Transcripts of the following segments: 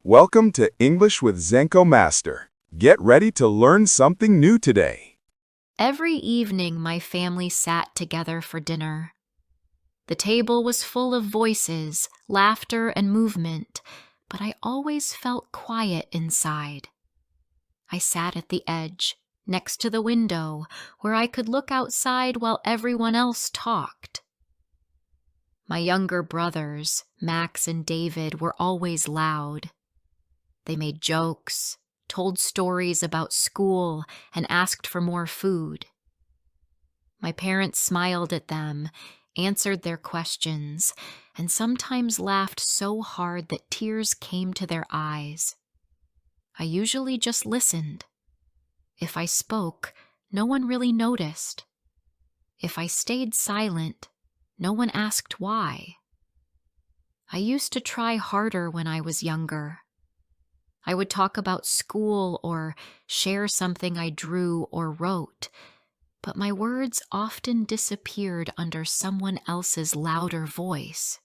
Welcome to English with Zenko Master. Get ready to learn something new today. Every evening my family sat together for dinner. The table was full of voices, laughter, and movement, but I always felt quiet inside. I sat at the edge, next to the window, where I could look outside while everyone else talked. My younger brothers, Max and David, were always loud. They made jokes, told stories about school, and asked for more food. My parents smiled at them, answered their questions, and sometimes laughed so hard that tears came to their eyes. I usually just listened. If I spoke, no one really noticed. If I stayed silent, no one asked why. I used to try harder when I was younger. I would talk about school or share something I drew or wrote, but my words often disappeared under someone else's louder voice.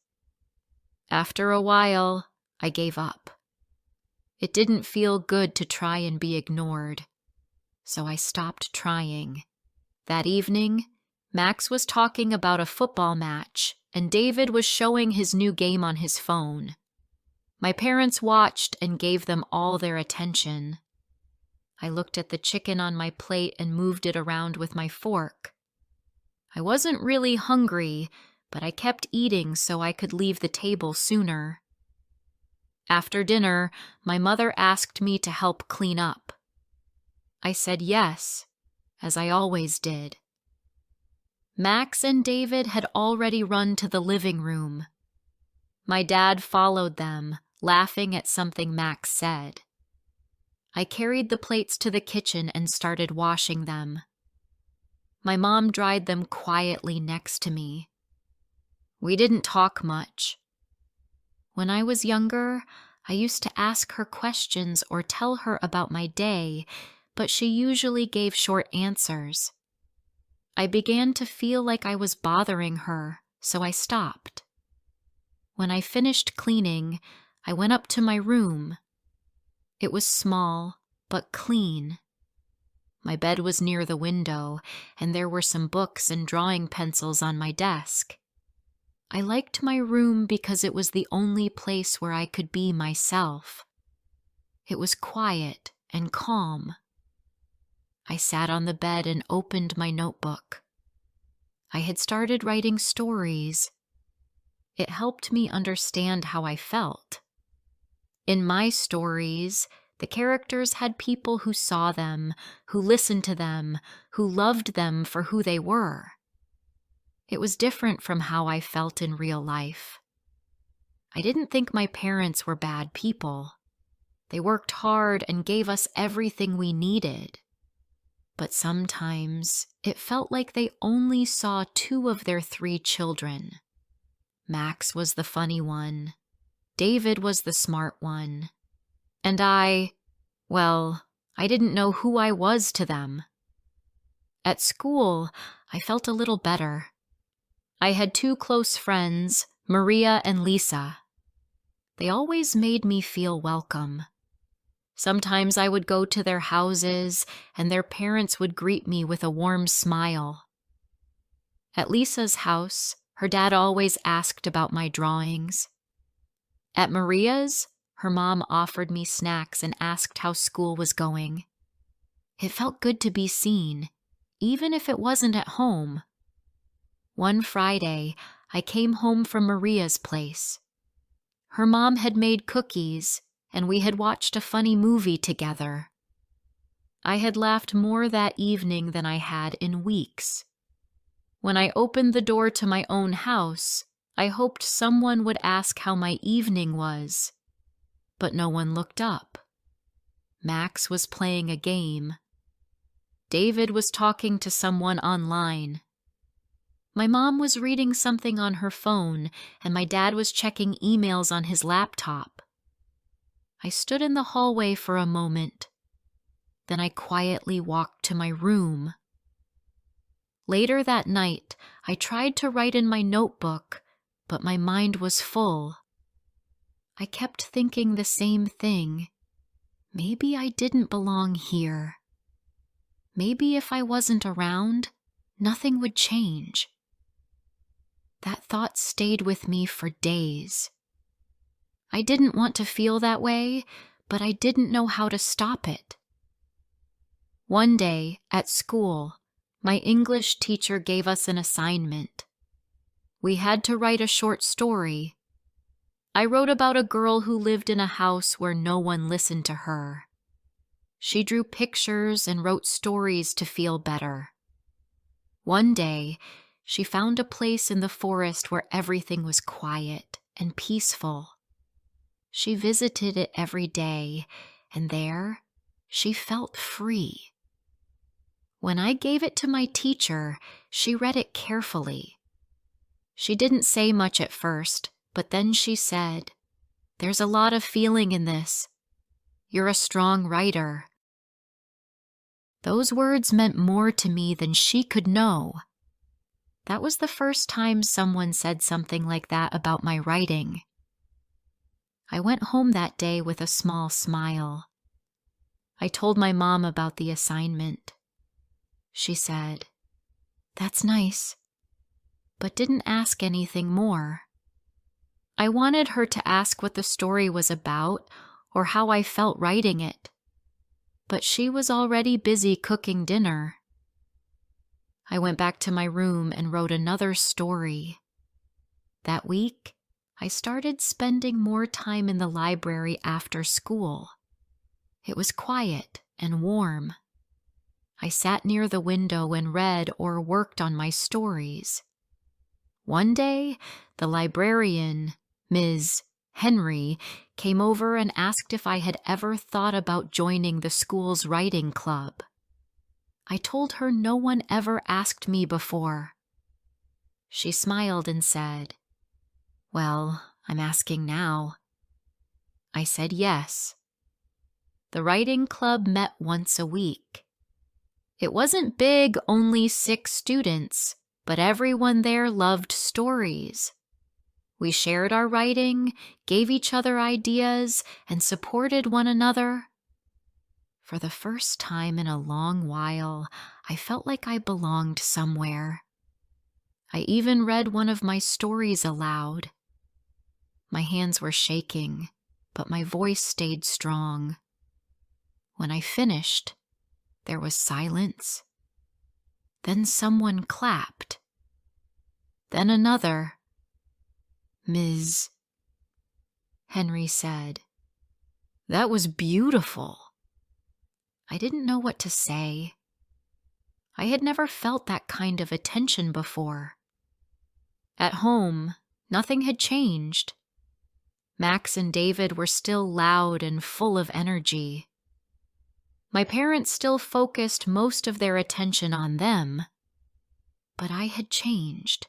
After a while, I gave up. It didn't feel good to try and be ignored, so I stopped trying. That evening, Max was talking about a football match, and David was showing his new game on his phone. My parents watched and gave them all their attention. I looked at the chicken on my plate and moved it around with my fork. I wasn't really hungry, but I kept eating so I could leave the table sooner. After dinner, my mother asked me to help clean up. I said yes, as I always did. Max and David had already run to the living room. My dad followed them, laughing at something Max said. I carried the plates to the kitchen and started washing them. My mom dried them quietly next to me. We didn't talk much. When I was younger, I used to ask her questions or tell her about my day, but she usually gave short answers. I began to feel like I was bothering her, so I stopped. When I finished cleaning, I went up to my room. It was small, but clean. My bed was near the window, and there were some books and drawing pencils on my desk. I liked my room because it was the only place where I could be myself. It was quiet and calm. I sat on the bed and opened my notebook. I had started writing stories. It helped me understand how I felt. In my stories, the characters had people who saw them, who listened to them, who loved them for who they were. It was different from how I felt in real life. I didn't think my parents were bad people. They worked hard and gave us everything we needed. But sometimes it felt like they only saw 2 of their 3 children. Max was the funny one. David was the smart one. And I didn't know who I was to them. At school, I felt a little better. I had 2 close friends, Maria and Lisa. They always made me feel welcome. Sometimes I would go to their houses, and their parents would greet me with a warm smile. At Lisa's house, her dad always asked about my drawings. At Maria's, her mom offered me snacks and asked how school was going. It felt good to be seen, even if it wasn't at home. One Friday, I came home from Maria's place. Her mom had made cookies, and we had watched a funny movie together. I had laughed more that evening than I had in weeks. When I opened the door to my own house, I hoped someone would ask how my evening was. But no one looked up. Max was playing a game. David was talking to someone online. My mom was reading something on her phone, and my dad was checking emails on his laptop. I stood in the hallway for a moment. Then I quietly walked to my room. Later that night, I tried to write in my notebook, but my mind was full. I kept thinking the same thing. Maybe I didn't belong here. Maybe if I wasn't around, nothing would change. That thought stayed with me for days. I didn't want to feel that way, but I didn't know how to stop it. One day, at school, my English teacher gave us an assignment. We had to write a short story. I wrote about a girl who lived in a house where no one listened to her. She drew pictures and wrote stories to feel better. One day, she found a place in the forest where everything was quiet and peaceful. She visited it every day, and there, she felt free. When I gave it to my teacher, she read it carefully. She didn't say much at first, but then she said, "There's a lot of feeling in this. You're a strong writer." Those words meant more to me than she could know. That was the first time someone said something like that about my writing. I went home that day with a small smile. I told my mom about the assignment. She said, "That's nice," but didn't ask anything more. I wanted her to ask what the story was about or how I felt writing it, but she was already busy cooking dinner. I went back to my room and wrote another story. That week, I started spending more time in the library after school. It was quiet and warm. I sat near the window and read or worked on my stories. One day, the librarian, Ms. Henry, came over and asked if I had ever thought about joining the school's writing club. I told her no one ever asked me before. She smiled and said, "Well, I'm asking now." I said yes. The writing club met once a week. It wasn't big, only 6 students, but everyone there loved stories. We shared our writing, gave each other ideas, and supported one another. For the first time in a long while, I felt like I belonged somewhere. I even read one of my stories aloud. My hands were shaking, but my voice stayed strong. When I finished, there was silence. Then someone clapped. Then another. "Ms. Henry said, "That was beautiful." I didn't know what to say. I had never felt that kind of attention before. At home, nothing had changed. Max and David were still loud and full of energy. My parents still focused most of their attention on them, but I had changed.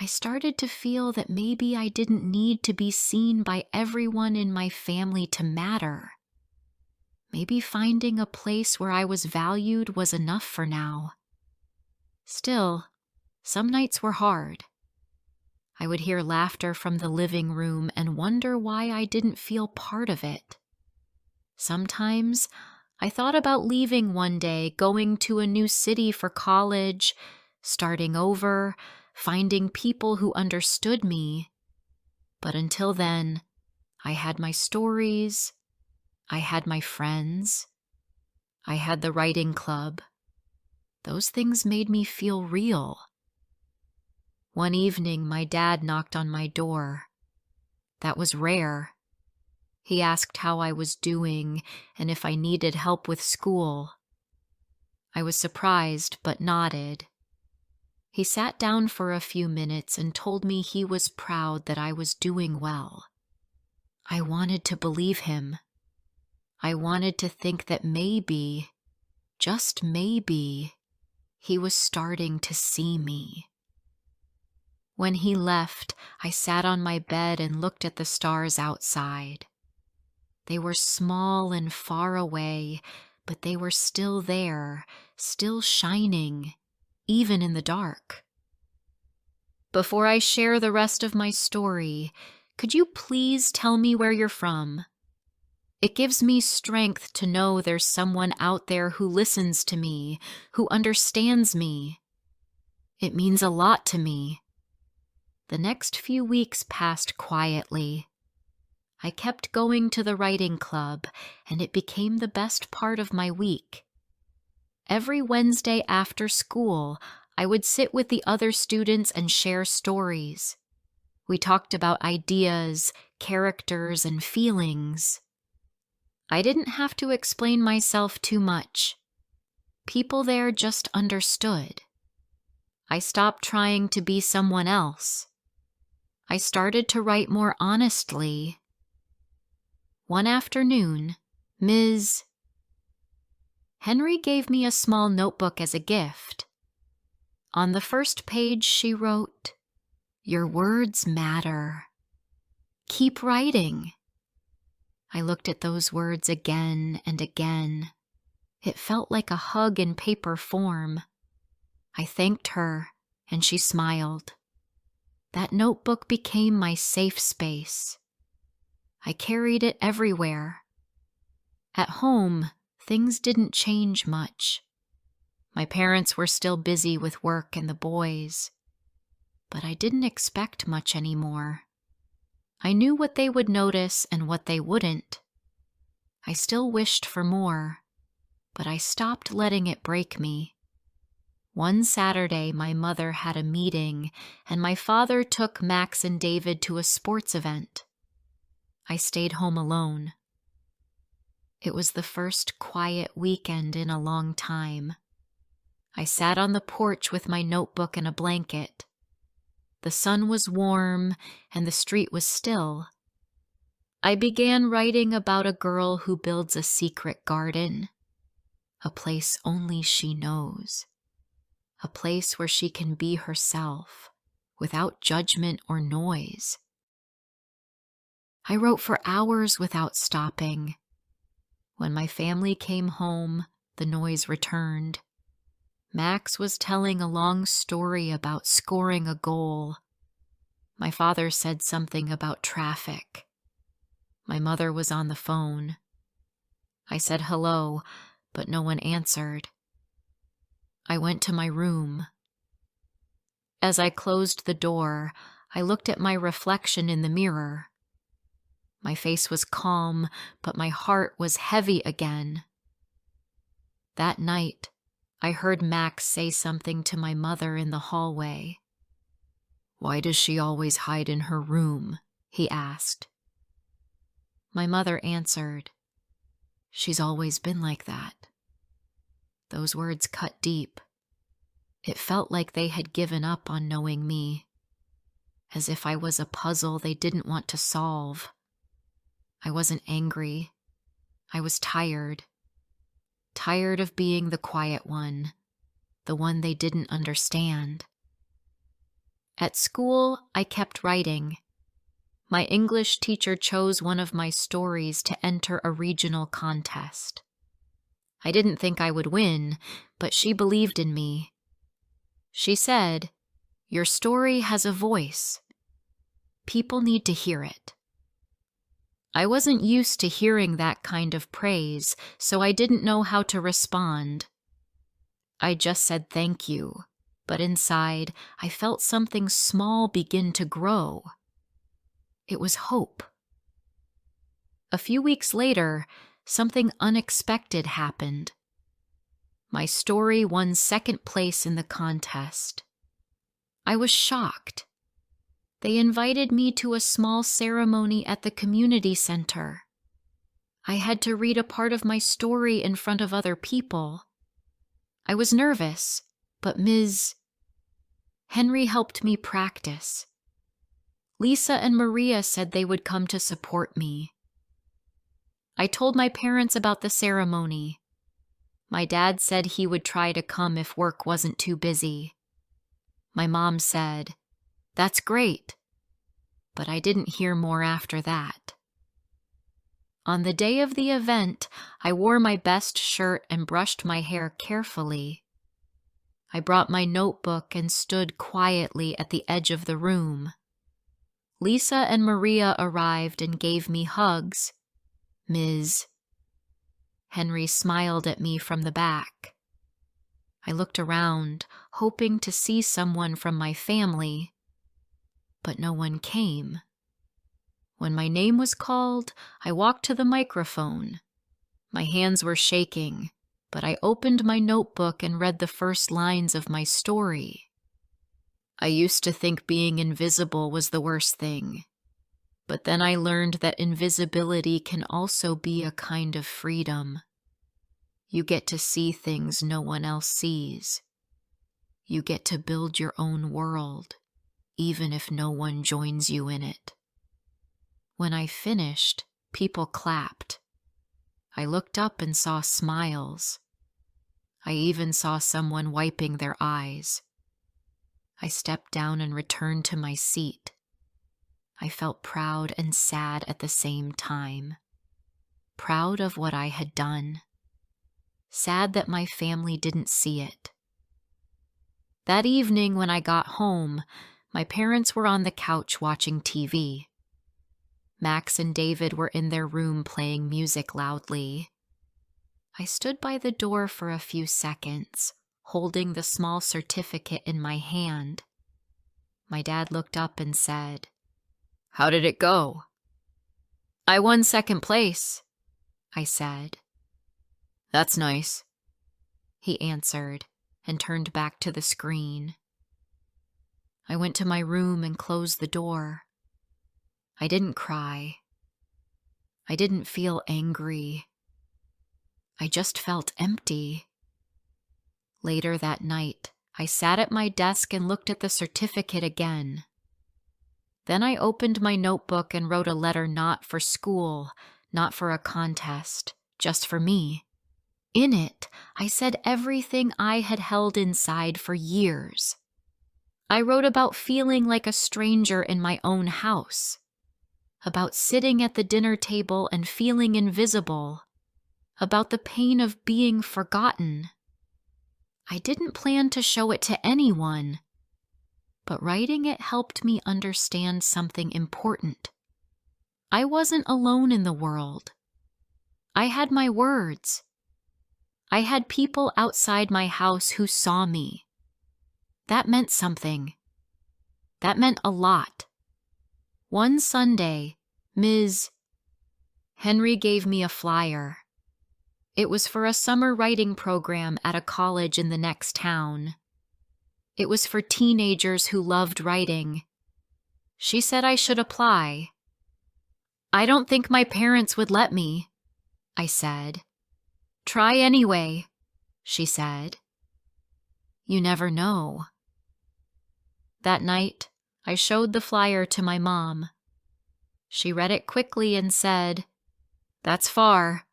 I started to feel that maybe I didn't need to be seen by everyone in my family to matter. Maybe finding a place where I was valued was enough for now. Still, some nights were hard. I would hear laughter from the living room and wonder why I didn't feel part of it. Sometimes, I thought about leaving one day, going to a new city for college, starting over, finding people who understood me. But until then, I had my stories, I had my friends, I had the writing club. Those things made me feel real. One evening, my dad knocked on my door. That was rare. He asked how I was doing and if I needed help with school. I was surprised but nodded. He sat down for a few minutes and told me he was proud that I was doing well. I wanted to believe him. I wanted to think that maybe, just maybe, he was starting to see me. When he left, I sat on my bed and looked at the stars outside. They were small and far away, but they were still there, still shining, even in the dark. Before I share the rest of my story, Could you please tell me where you're from? It gives me strength to know there's someone out there who listens to me, who understands me. It means a lot to me. The next few weeks passed quietly. I kept going to the writing club, and it became the best part of my week. Every Wednesday after school, I would sit with the other students and share stories. We talked about ideas, characters, and feelings. I didn't have to explain myself too much. People there just understood. I stopped trying to be someone else. I started to write more honestly. One afternoon, Ms. Henry gave me a small notebook as a gift. On the first page, she wrote, "Your words matter. Keep writing." I looked at those words again and again. It felt like a hug in paper form. I thanked her, and she smiled. That notebook became my safe space. I carried it everywhere. At home, things didn't change much. My parents were still busy with work and the boys. But I didn't expect much anymore. I knew what they would notice and what they wouldn't. I still wished for more, but I stopped letting it break me. One Saturday, my mother had a meeting, and my father took Max and David to a sports event. I stayed home alone. It was the first quiet weekend in a long time. I sat on the porch with my notebook and a blanket. The sun was warm, and the street was still. I began writing about a girl who builds a secret garden, a place only she knows, a place where she can be herself, without judgment or noise. I wrote for hours without stopping. When my family came home, the noise returned. Max was telling a long story about scoring a goal. My father said something about traffic. My mother was on the phone. I said hello, but no one answered. I went to my room. As I closed the door, I looked at my reflection in the mirror. My face was calm, but my heart was heavy again. That night, I heard Max say something to my mother in the hallway. "Why does she always hide in her room?" he asked. My mother answered, "She's always been like that." Those words cut deep. It felt like they had given up on knowing me, as if I was a puzzle they didn't want to solve. I wasn't angry. I was tired. Tired of being the quiet one, the one they didn't understand. At school, I kept writing. My English teacher chose one of my stories to enter a regional contest. I didn't think I would win, but she believed in me. She said, "Your story has a voice. People need to hear it." I wasn't used to hearing that kind of praise, so I didn't know how to respond. I just said thank you, but inside, I felt something small begin to grow. It was hope. A few weeks later, something unexpected happened. My story won second place in the contest. I was shocked. They invited me to a small ceremony at the community center. I had to read a part of my story in front of other people. I was nervous, but Ms. Henry helped me practice. Lisa and Maria said they would come to support me. I told my parents about the ceremony. My dad said he would try to come if work wasn't too busy. My mom said, "That's great." But I didn't hear more after that. On the day of the event, I wore my best shirt and brushed my hair carefully. I brought my notebook and stood quietly at the edge of the room. Lisa and Maria arrived and gave me hugs. Ms. Henry smiled at me from the back. I looked around, hoping to see someone from my family, but no one came. When my name was called, I walked to the microphone. My hands were shaking, but I opened my notebook and read the first lines of my story. I used to think being invisible was the worst thing, but then I learned that invisibility can also be a kind of freedom. You get to see things no one else sees. You get to build your own world, even if no one joins you in it. When I finished, people clapped. I looked up and saw smiles. I even saw someone wiping their eyes. I stepped down and returned to my seat. I felt proud and sad at the same time. Proud of what I had done. Sad that my family didn't see it. That evening when I got home, my parents were on the couch watching TV. Max and David were in their room playing music loudly. I stood by the door for a few seconds, holding the small certificate in my hand. My dad looked up and said, "How did it go?" "I won second place," I said. "That's nice," he answered and turned back to the screen. I went to my room and closed the door. I didn't cry. I didn't feel angry. I just felt empty. Later that night, I sat at my desk and looked at the certificate again. Then I opened my notebook and wrote a letter not for school, not for a contest, just for me. In it, I said everything I had held inside for years. I wrote about feeling like a stranger in my own house, about sitting at the dinner table and feeling invisible, about the pain of being forgotten. I didn't plan to show it to anyone, but writing it helped me understand something important. I wasn't alone in the world. I had my words. I had people outside my house who saw me. That meant something. That meant a lot. One Sunday, Ms. Henry gave me a flyer. It was for a summer writing program at a college in the next town. It was for teenagers who loved writing. She said I should apply. "I don't think my parents would let me," I said. "Try anyway," she said. You never know. That night, I showed the flyer to my mom. She read it quickly and said, "That's far.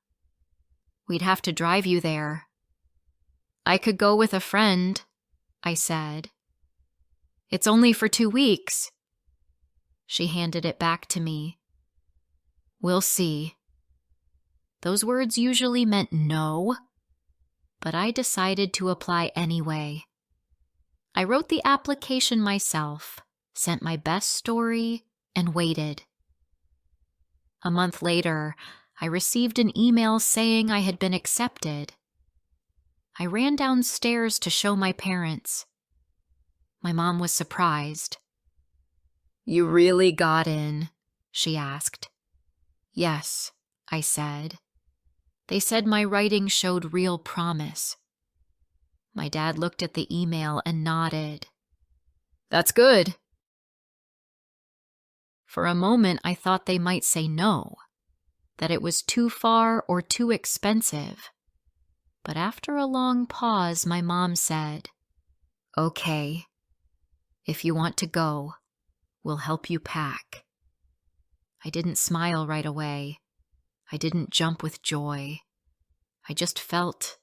We'd have to drive you there." "I could go with a friend," I said. "It's only for 2 weeks." She handed it back to me. "We'll see." Those words usually meant no, but I decided to apply anyway. I wrote the application myself, sent my best story, and waited. A month later, I received an email saying I had been accepted. I ran downstairs to show my parents. My mom was surprised. "You really got in?" she asked. "Yes," I said. They said my writing showed real promise. My dad looked at the email and nodded. "That's good." For a moment, I thought they might say no, that it was too far or too expensive. But after a long pause, my mom said, "Okay, if you want to go, we'll help you pack." I didn't smile right away. I didn't jump with joy. I just felt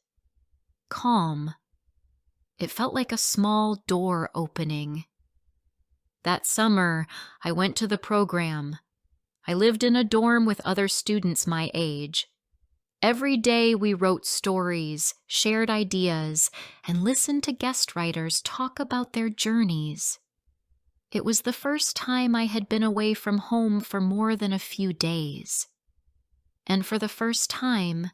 calm. It felt like a small door opening. That summer, I went to the program. I lived in a dorm with other students my age. Every day we wrote stories, shared ideas, and listened to guest writers talk about their journeys. It was the first time I had been away from home for more than a few days. And for the first time,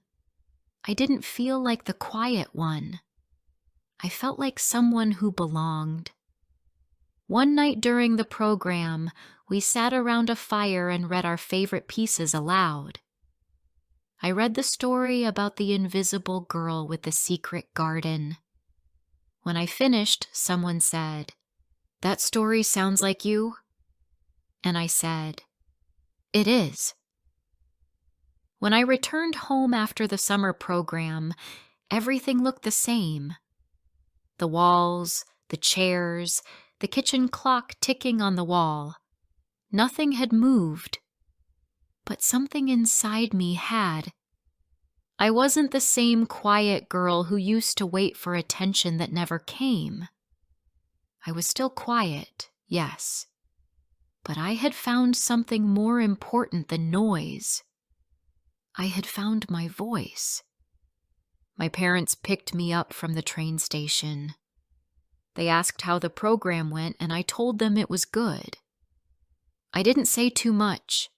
I didn't feel like the quiet one. I felt like someone who belonged. One night during the program, we sat around a fire and read our favorite pieces aloud. I read the story about the invisible girl with the secret garden. When I finished, someone said, "That story sounds like you?" And I said, "It is." When I returned home after the summer program, everything looked the same. The walls, the chairs, the kitchen clock ticking on the wall. Nothing had moved, but something inside me had. I wasn't the same quiet girl who used to wait for attention that never came. I was still quiet, yes, but I had found something more important than noise. I had found my voice. My parents picked me up from the train station. They asked how the program went, and I told them it was good. I didn't say too much.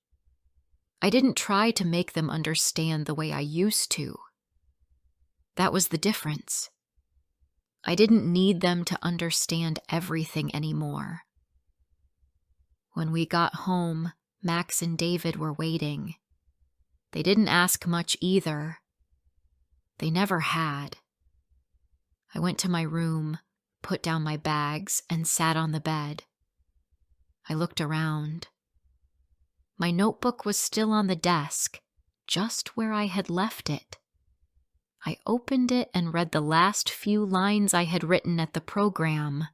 I didn't try to make them understand the way I used to. That was the difference. I didn't need them to understand everything anymore. When we got home, Max and David were waiting. They didn't ask much either. They never had. I went to my room, put down my bags, and sat on the bed. I looked around. My notebook was still on the desk, just where I had left it. I opened it and read the last few lines I had written at the program.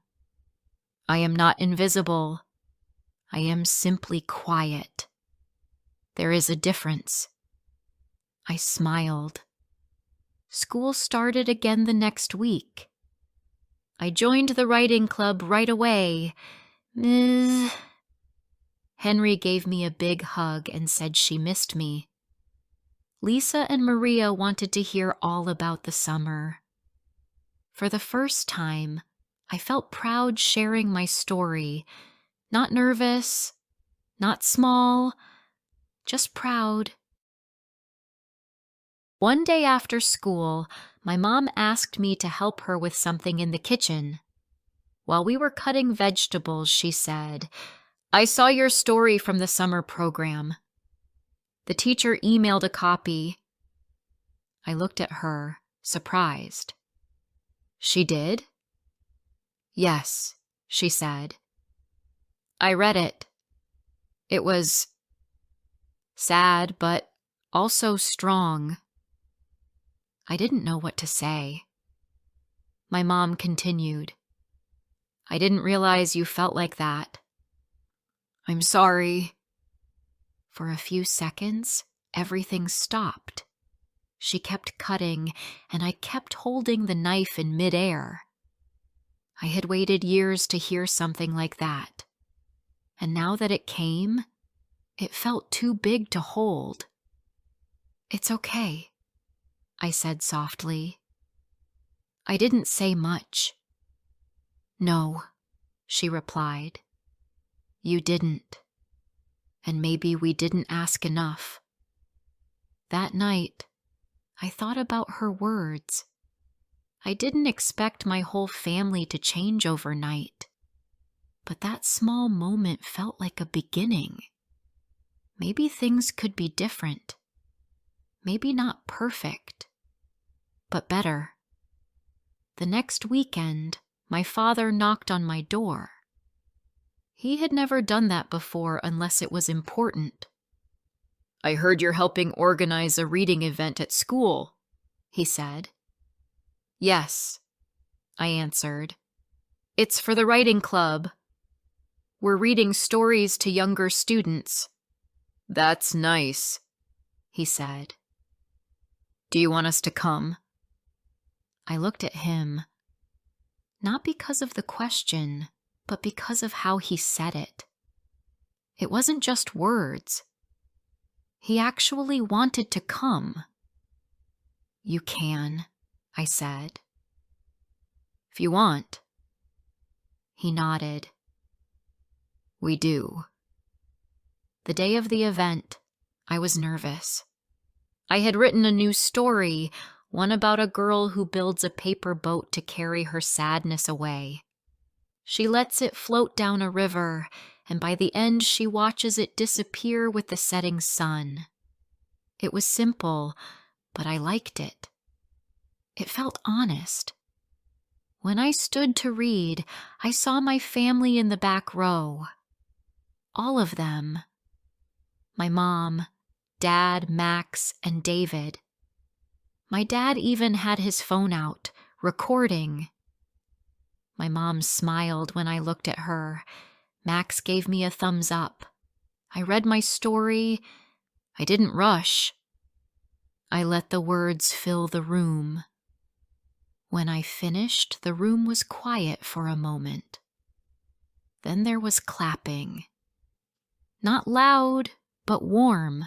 I am not invisible. I am simply quiet. There is a difference. I smiled. School started again the next week. I joined the writing club right away. Ms. Henry gave me a big hug and said she missed me. Lisa and Maria wanted to hear all about the summer. For the first time, I felt proud sharing my story. Not nervous, not small, just proud. One day after school, my mom asked me to help her with something in the kitchen. While we were cutting vegetables, she said, "I saw your story from the summer program." The teacher emailed a copy. I looked at her, surprised. "She did?" "Yes," she said. "I read it. It was sad, but also strong." I didn't know what to say. My mom continued, "I didn't realize you felt like that. I'm sorry." For a few seconds, everything stopped. She kept cutting, and I kept holding the knife in midair. I had waited years to hear something like that, and now that it came, it felt too big to hold. "It's okay," I said softly. I didn't say much. "No," she replied. "You didn't. And maybe we didn't ask enough." That night, I thought about her words. I didn't expect my whole family to change overnight, but that small moment felt like a beginning. Maybe things could be different. Maybe not perfect, but better. The next weekend, my father knocked on my door. He had never done that before unless it was important. "I heard you're helping organize a reading event at school," he said. "Yes," I answered. "It's for the writing club. We're reading stories to younger students." "That's nice," he said. "Do you want us to come?" I looked at him, not because of the question, but because of how he said it. It wasn't just words. He actually wanted to come. "You can," I said. "If you want." He nodded. We do. The day of the event, I was nervous. I had written a new story, one about a girl who builds a paper boat to carry her sadness away. She lets it float down a river, and by the end she watches it disappear with the setting sun. It was simple, but I liked it. It felt honest. When I stood to read, I saw my family in the back row. All of them. My mom, Dad, Max, and David. My dad even had his phone out, recording. My mom smiled when I looked at her. Max gave me a thumbs up. I read my story. I didn't rush. I let the words fill the room. When I finished, the room was quiet for a moment. Then there was clapping. Not loud, but warm.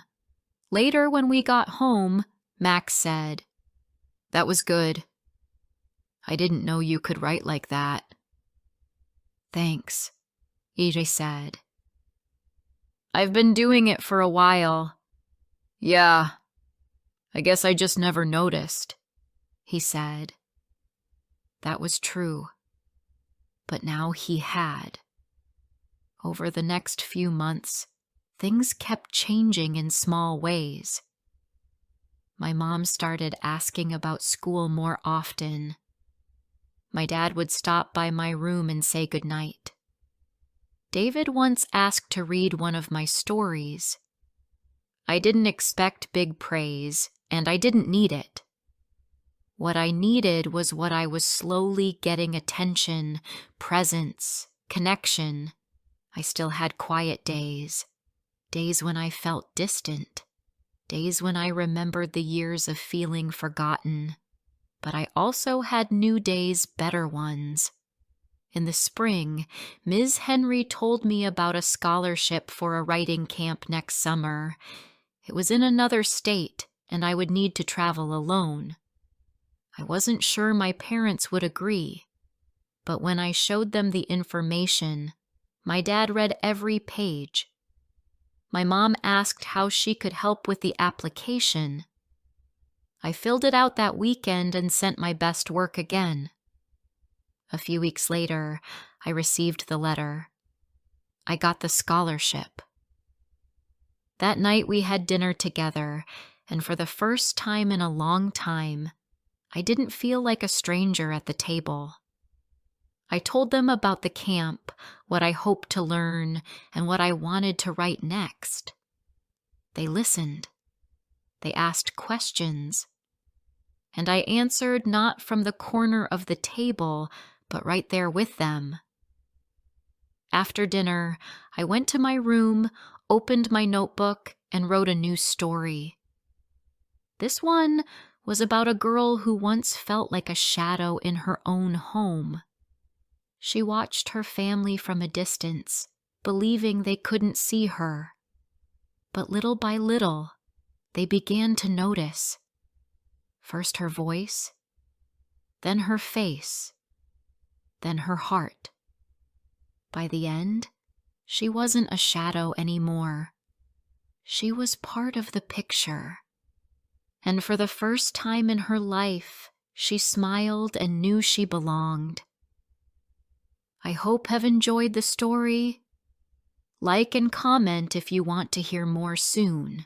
Later, when we got home, Max said, "That was good. I didn't know you could write like that." "Thanks," EJ said. "I've been doing it for a while." "Yeah, I guess I just never noticed," he said. That was true. But now he had. Over the next few months, things kept changing in small ways. My mom started asking about school more often. My dad would stop by my room and say goodnight. David once asked to read one of my stories. I didn't expect big praise, and I didn't need it. What I needed was what I was slowly getting: attention, presence, connection. I still had quiet days. Days when I felt distant. Days when I remembered the years of feeling forgotten. But I also had new days, better ones. In the spring, Ms. Henry told me about a scholarship for a writing camp next summer. It was in another state, and I would need to travel alone. I wasn't sure my parents would agree, but when I showed them the information, my dad read every page. My mom asked how she could help with the application. I filled it out that weekend and sent my best work again. A few weeks later, I received the letter. I got the scholarship. That night we had dinner together, and for the first time in a long time, I didn't feel like a stranger at the table. I told them about the camp, what I hoped to learn, and what I wanted to write next. They listened. They asked questions. And I answered not from the corner of the table, but right there with them. After dinner, I went to my room, opened my notebook, and wrote a new story. This one was about a girl who once felt like a shadow in her own home. She watched her family from a distance, believing they couldn't see her. But little by little, they began to notice. First her voice, then her face, then her heart. By the end, she wasn't a shadow anymore. She was part of the picture. And for the first time in her life, she smiled and knew she belonged. I hope have enjoyed the story. Like and comment if you want to hear more soon.